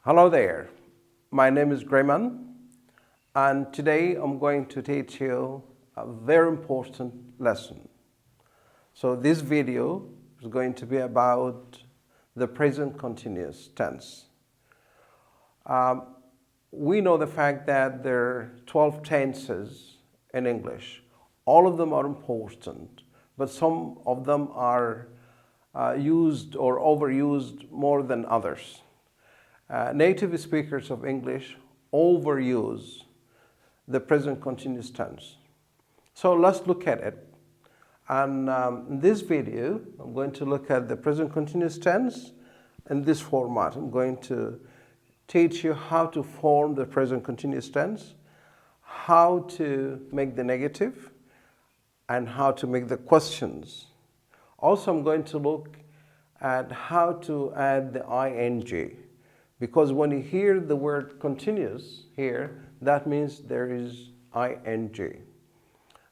Hello there, my name is Grayman, and today I'm going to teach you a very important lesson. So this video is going to be about the present continuous tense. We know the fact that there are 12 tenses in English. All of them are important, but some of them are used or overused more than others. Native speakers of English overuse the present continuous tense. So let's look at it. And in this video, I'm going to look at the present continuous tense in this format. I'm going to teach you how to form the present continuous tense, how to make the negative, and how to make the questions. Also, I'm going to look at how to add the ing. Because when you hear the word continuous here, that means there is ing.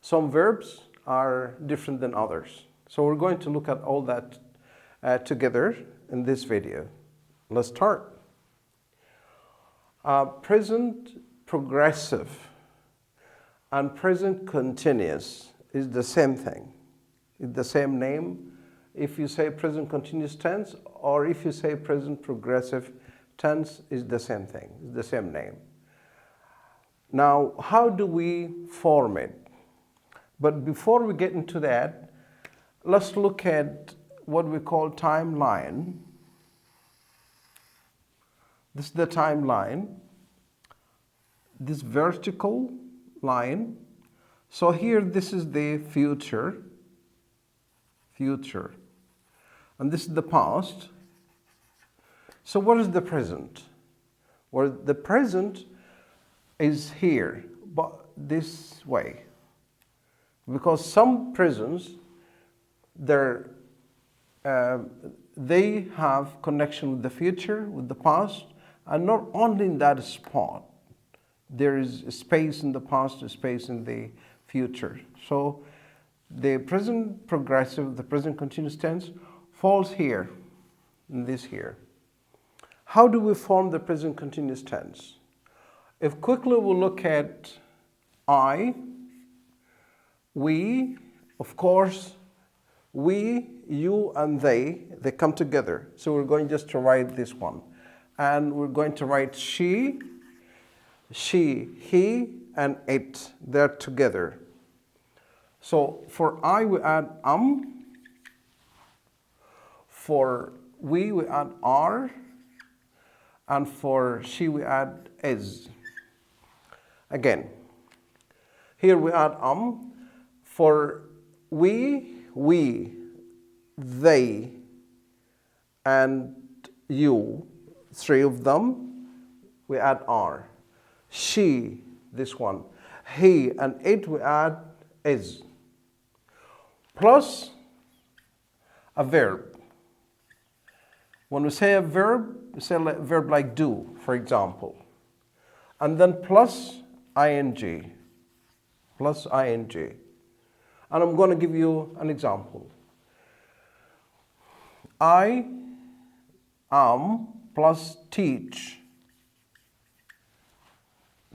Some verbs are different than others. So we're going to look at all that together in this video. Let's start. Present progressive and present continuous is the same thing. It's the same name if you say present continuous tense, or if you say present progressive tense is the same thing, it's the same name. Now, how do we form it? But before we get into that, let's look at what we call timeline. This is the timeline, this vertical line. So here, this is the future, and this is the past. So what is the present? Well, the present is here, but this way. Because some presents, they have connection with the future, with the past, and not only in that spot. There is space in the past, space in the future. So the present progressive, the present continuous tense falls here, in this here. How do we form the present continuous tense? If quickly we look at I, we, of course, we, you, and they come together. So we're going just to write this one. And we're going to write she, he, and it. They're together. So for I, we add for we add are, and for she we add is. Again, here we add for we, they, and you, three of them, we add are. She, this one, he, and it we add is. Plus a verb. When we say a verb, we say a verb like do, for example. And then plus ing. Plus ing. And I'm going to give you an example. I am plus teach.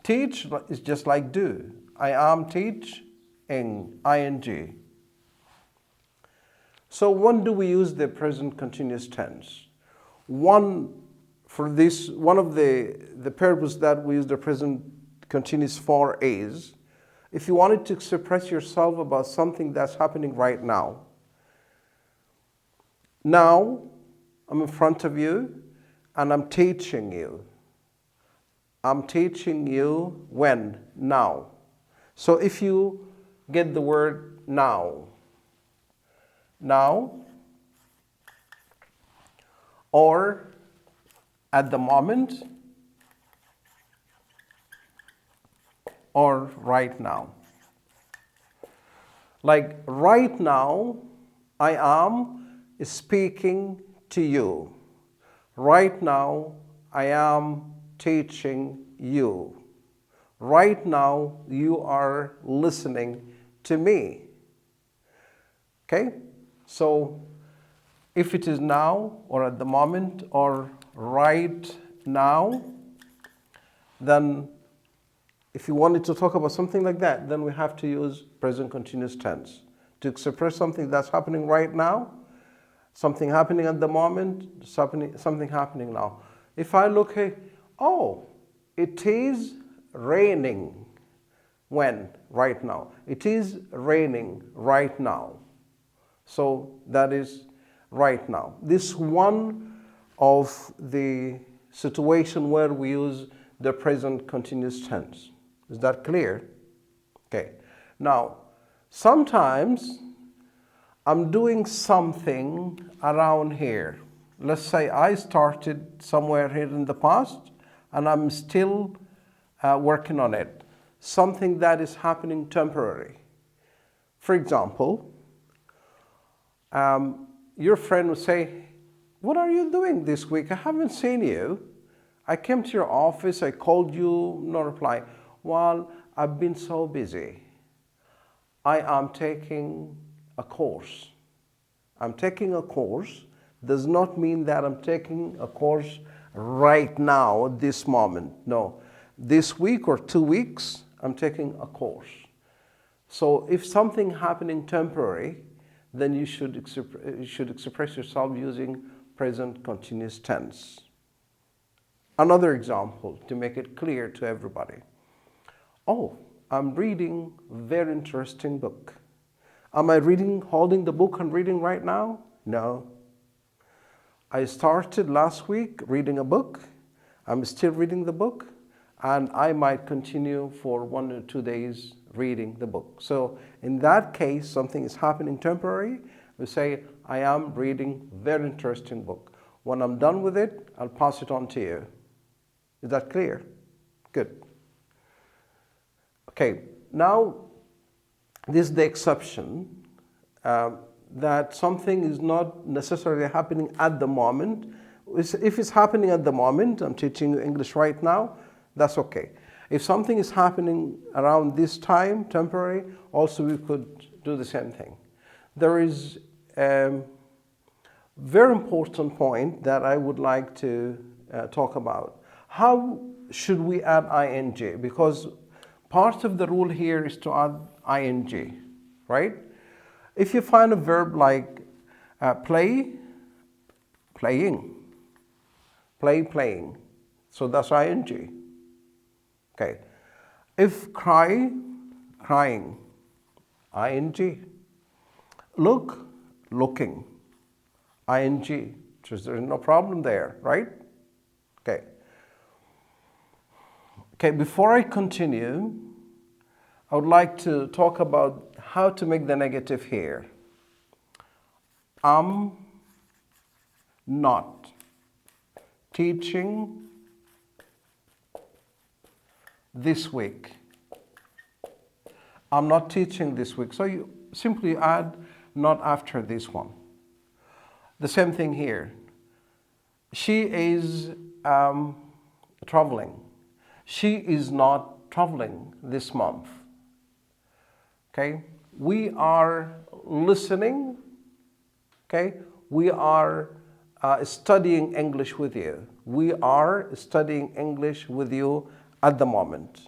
Teach is just like do. I am teaching, ing. So when do we use the present continuous tense? One of the purpose that we use the present continuous for is, if you wanted to express yourself about something that's happening right now. Now, I'm in front of you and I'm teaching you. I'm teaching you when? Now. So if you get the word now, or at the moment, or right now. Like right now, I am speaking to you. Right now, I am teaching you. Right now, you are listening to me. Okay? So if it is now or at the moment or right now, then if you wanted to talk about something like that, then we have to use present continuous tense to express something that's happening right now, something happening at the moment, something happening now. If I look at, oh, it is raining. When? Right now. It is raining right now. So that is right now. This one of the situation where we use the present continuous tense. Is that clear? Okay. Now, sometimes I'm doing something around here. Let's say I started somewhere here in the past and I'm still working on it. Something that is happening temporary. For example, your friend would say, what are you doing this week? I haven't seen you. I came to your office, I called you, no reply. Well, I've been so busy. I am taking a course. I'm taking a course does not mean that I'm taking a course right now, this moment. No, this week or 2 weeks, I'm taking a course. So if something happening temporary, then you should express yourself using present continuous tense. Another example to make it clear to everybody. Oh, I'm reading a very interesting book. Am I holding the book and reading right now? No. I started last week reading a book. I'm still reading the book, and I might continue for 1 or 2 days reading the book. So in that case, something is happening temporary. We say, I am reading a very interesting book. When I'm done with it, I'll pass it on to you. Is that clear? Good. Okay, now this is the exception that something is not necessarily happening at the moment. If it's happening at the moment, I'm teaching you English right now, that's okay. If something is happening around this time, temporary, also we could do the same thing. There is a very important point that I would like to talk about. How should we add ing? Because part of the rule here is to add ing, right? If you find a verb like play, playing, play, playing, so that's ing. Okay. If cry, crying, ing. Look, looking, ing. So there's no problem there, right? Okay. Okay, before I continue, I would like to talk about how to make the negative here. I'm not teaching this week. I'm not teaching this week. So you simply add not after this one. The same thing here. She is traveling. She is not traveling this month. Okay? We are listening. Okay? We are studying English with you. We are studying English with you at the moment.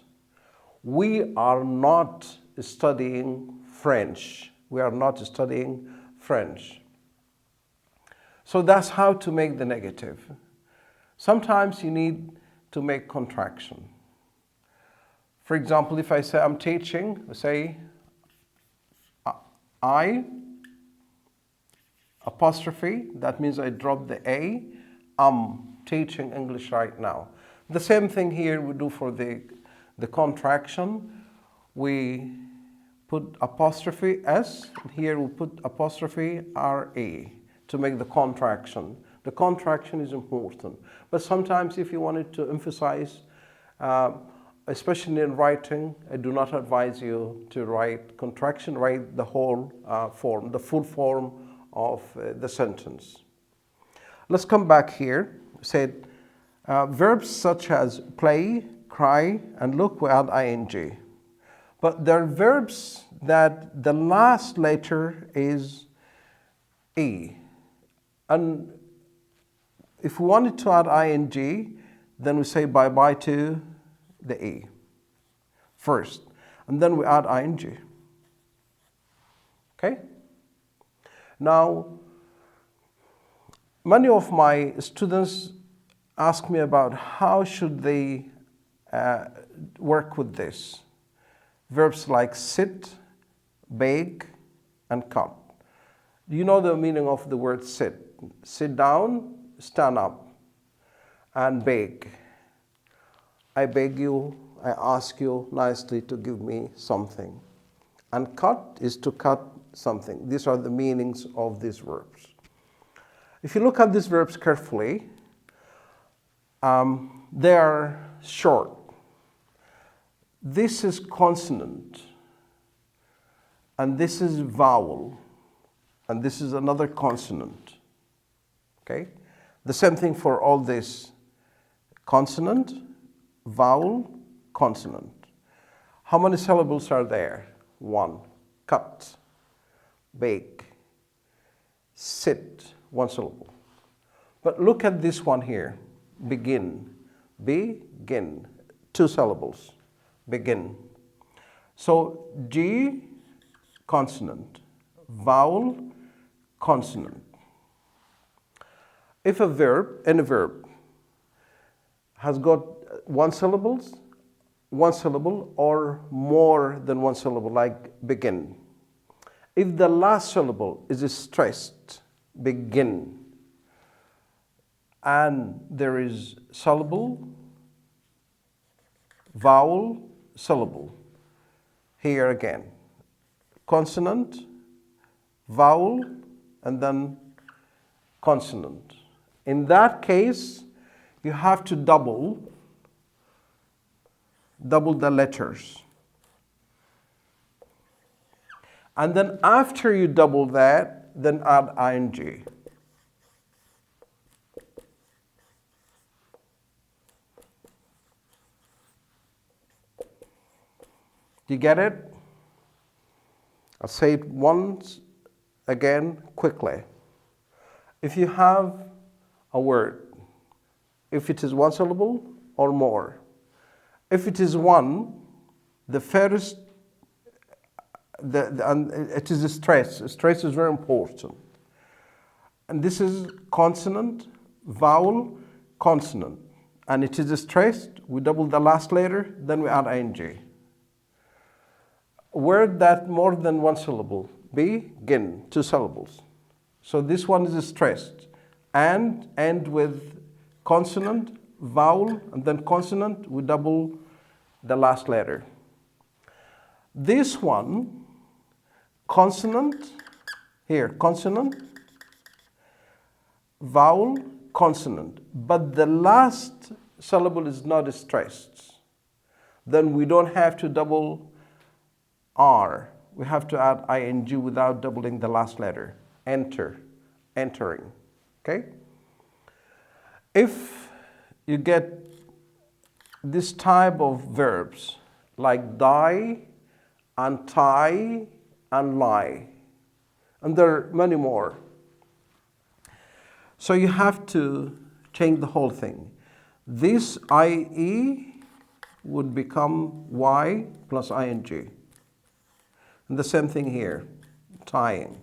We are not studying French. We are not studying French. So that's how to make the negative. Sometimes you need to make contraction. For example, if I say I'm teaching, I say I apostrophe, that means I drop the A, I'm teaching English right now. The same thing here we do for the contraction. We put apostrophe S, and here we put apostrophe RA to make the contraction. The contraction is important. But sometimes if you wanted to emphasize, especially in writing, I do not advise you to write contraction, write the whole form, the full form of the sentence. Let's come back here. Said verbs such as play, cry, and look, we add ing. But there are verbs that the last letter is E. And if we wanted to add ing, then we say bye-bye to the E first, and then we add ing. Okay? Now, many of my students ask me about how should they work with this. Verbs like sit, bake, and cut. Do you know the meaning of the word sit? Sit down, stand up, and beg. I beg you, I ask you nicely to give me something. And cut is to cut something. These are the meanings of these verbs. If you look at these verbs carefully, they are short. This is consonant, and this is vowel, and this is another consonant. Okay? The same thing for all this. Consonant, vowel, consonant. How many syllables are there? 1. Cut, bake, sit, 1 syllable. But look at this one here. Begin, begin, 2 syllables. Begin. So G, consonant, vowel, consonant. If a verb, any verb, has got 1 syllable or more than 1 syllable, like begin. If the last syllable is stressed, begin, and there is syllable, vowel, syllable, here again, consonant, vowel, and then consonant. In that case, you have to double the letters. And then after you double that, then add ing. Do you get it? I'll say it once again quickly. If you have a word, if it is 1 syllable or more, if it is 1, the first, and it is a stress. Stress is very important. And this is consonant, vowel, consonant. And it is stressed, we double the last letter, then we add ing. Word that more than 1 syllable, begin, 2 syllables. So this one is stressed and end with consonant, vowel, and then consonant, we double the last letter. This one, consonant, here, consonant, vowel, consonant, but the last syllable is not stressed. Then we don't have to double R. We have to add ing without doubling the last letter. Enter, entering, okay? If you get this type of verbs like die, untie, and lie, and there are many more. So you have to change the whole thing. This IE would become Y plus ing. And the same thing here, tying.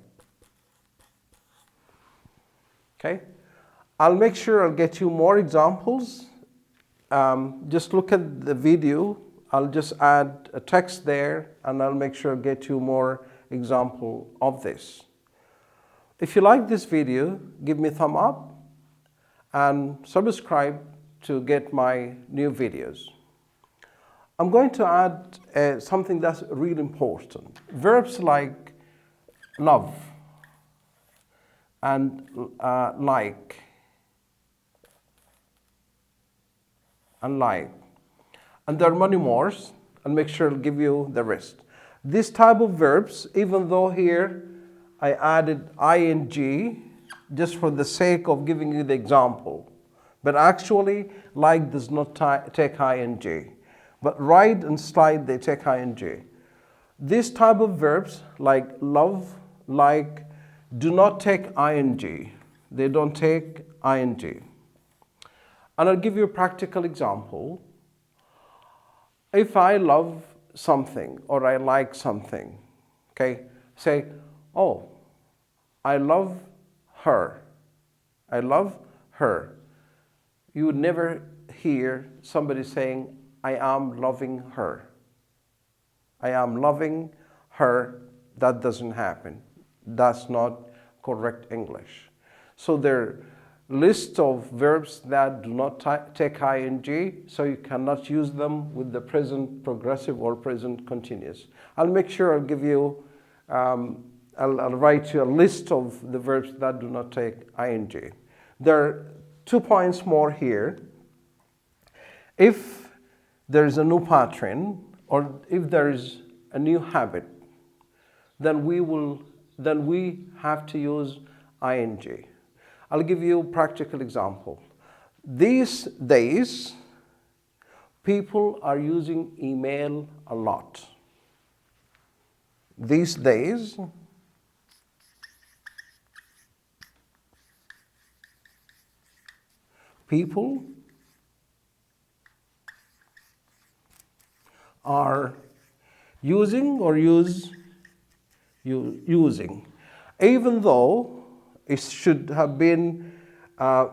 Okay? I'll make sure I'll get you more examples. Just look at the video. I'll just add a text there, and I'll make sure I'll get you more example of this. If you like this video, give me a thumb up and subscribe to get my new videos. I'm going to add something that's really important. Verbs like love and like and like. And there are many more. I'll make sure I'll give you the rest. This type of verbs, even though here I added ing just for the sake of giving you the example, but actually like does not take ing. But ride and slide, they take ing. This type of verbs like love, like, do not take ing. They don't take ing. And I'll give you a practical example. If I love something or I like something, okay, say, oh, I love her. I love her. You would never hear somebody saying, I am loving her. I am loving her. That doesn't happen. That's not correct English. So there are list of verbs that do not take ing, so you cannot use them with the present progressive or present continuous. I'll make sure I'll give you, I'll write you a list of the verbs that do not take ing. There are 2 points more here. If there is a new pattern or if there is a new habit, then we have to use ing. I'll give you a practical example. These days, people are using email a lot. These days, people are using or using, even though it should have been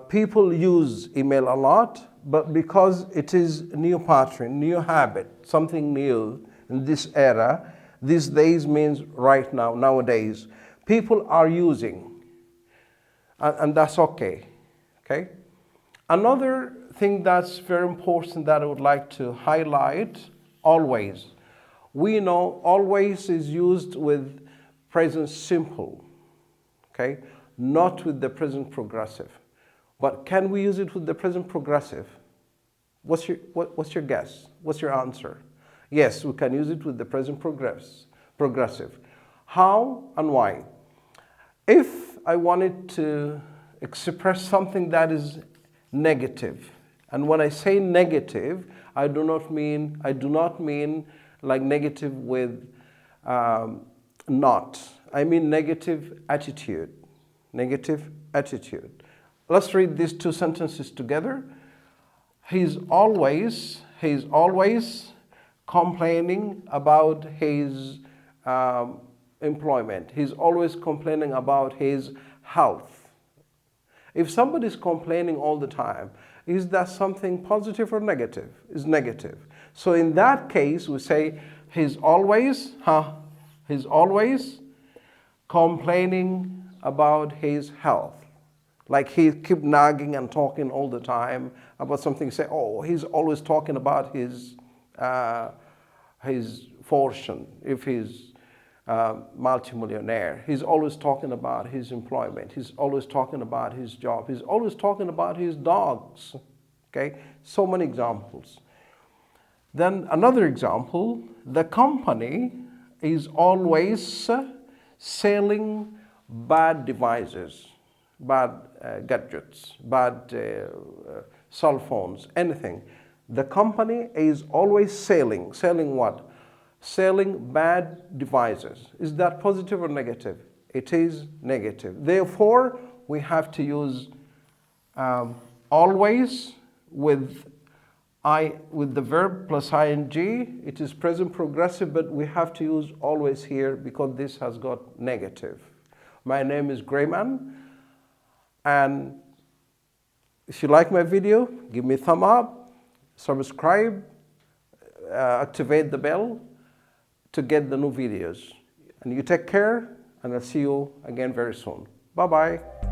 people use email a lot, but because it is a new pattern, new habit, something new in this era, these days means right now, nowadays, people are using, and that's okay. Okay. Another thing that's very important that I would like to highlight, always. We know always is used with present simple, okay, not with the present progressive. But can we use it with the present progressive? What's your guess? What's your answer? Yes, we can use it with the present progressive. How and why? If I wanted to express something that is negative, and when I say negative, I do not mean like negative with not. I mean negative attitude. Negative attitude. Let's read these 2 sentences together. He's always complaining about his employment. He's always complaining about his health. If somebody is complaining all the time, is that something positive or negative? It's negative. So in that case, we say he's always complaining about his health. Like he keep nagging and talking all the time about something. Say, oh, he's always talking about his fortune. If he's multimillionaire, he's always talking about his employment. He's always talking about his job. He's always talking about his dogs. Okay, so many examples. Then another example: the company is always selling bad devices, bad gadgets, bad cell phones, anything. The company is always selling. Selling what? Selling bad devices. Is that positive or negative? It is negative. Therefore, we have to use always with the verb plus ing. It is present progressive, but we have to use always here because this has got negative. My name is Grayman, and if you like my video, give me a thumb up, subscribe, activate the bell to get the new videos. And you take care, and I'll see you again very soon. Bye-bye.